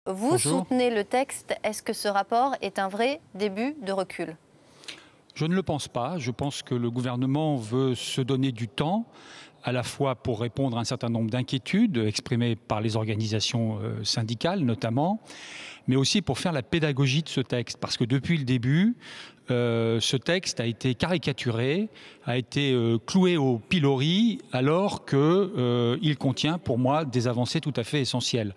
Vous Bonjour. soutenez le texte. Est-ce que ce rapport est un vrai début de recul? Je ne le pense pas. Je pense que le gouvernement veut se donner du temps, à la fois pour répondre à un certain nombre d'inquiétudes exprimées par les organisations syndicales notamment, mais aussi pour faire la pédagogie de ce texte. Parce que depuis le début, ce texte a été caricaturé, a été cloué au pilori, alors qu'il contient pour moi des avancées tout à fait essentielles.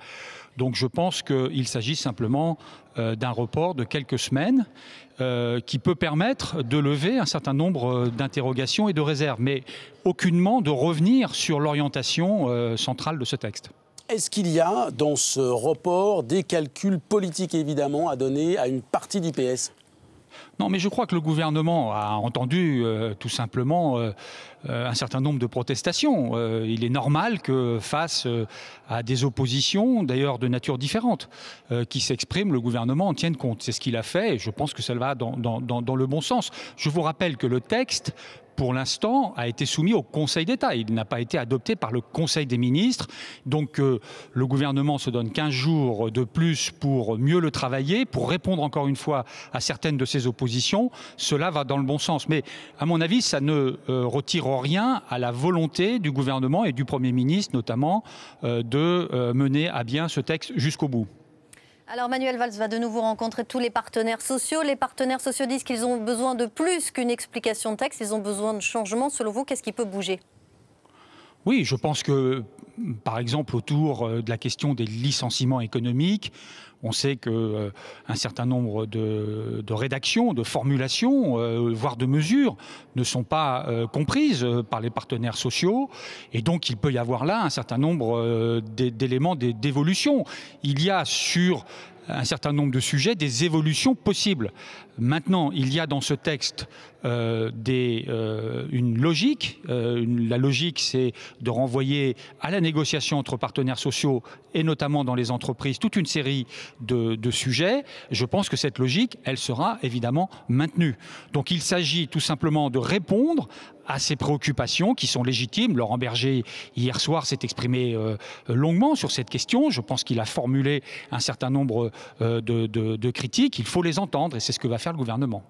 Donc je pense qu'il s'agit simplement d'un report de quelques semaines qui peut permettre de lever un certain nombre d'interrogations et de réserves, mais aucunement de revenir sur l'orientation centrale de ce texte. Est-ce qu'il y a dans ce report des calculs politiques évidemment à donner à une partie d'IPS ? Non, mais je crois que le gouvernement a entendu tout simplement un certain nombre de protestations. Il est normal que face à des oppositions, d'ailleurs de nature différente, qui s'expriment, le gouvernement en tienne compte. C'est ce qu'il a fait et je pense que ça va dans le bon sens. Je vous rappelle que le texte, pour l'instant, a été soumis au Conseil d'État. Il n'a pas été adopté par le Conseil des ministres. Donc le gouvernement se donne 15 jours de plus pour mieux le travailler, pour répondre encore une fois à certaines de ses oppositions. Cela va dans le bon sens. Mais à mon avis, ça ne retire rien à la volonté du gouvernement et du Premier ministre, notamment, de mener à bien ce texte jusqu'au bout. Alors Manuel Valls va de nouveau rencontrer tous les partenaires sociaux. Les partenaires sociaux disent qu'ils ont besoin de plus qu'une explication de texte. Ils ont besoin de changements. Selon vous, qu'est-ce qui peut bouger ? Oui, je pense que, par exemple, autour de la question des licenciements économiques, on sait qu'un certain nombre de rédactions, de formulations, voire de mesures ne sont pas comprises par les partenaires sociaux. Et donc, il peut y avoir là un certain nombre d'éléments d'évolution. Il y a sur un certain nombre de sujets des évolutions possibles. Maintenant, il y a dans ce texte une logique. La logique, c'est de renvoyer à la négociation entre partenaires sociaux et notamment dans les entreprises toute une série de sujets. Je pense que cette logique, elle sera évidemment maintenue. Donc il s'agit tout simplement de répondre à ces préoccupations qui sont légitimes. Laurent Berger, hier soir, s'est exprimé longuement sur cette question. Je pense qu'il a formulé un certain nombre de critiques. Il faut les entendre et c'est ce que va faire le gouvernement.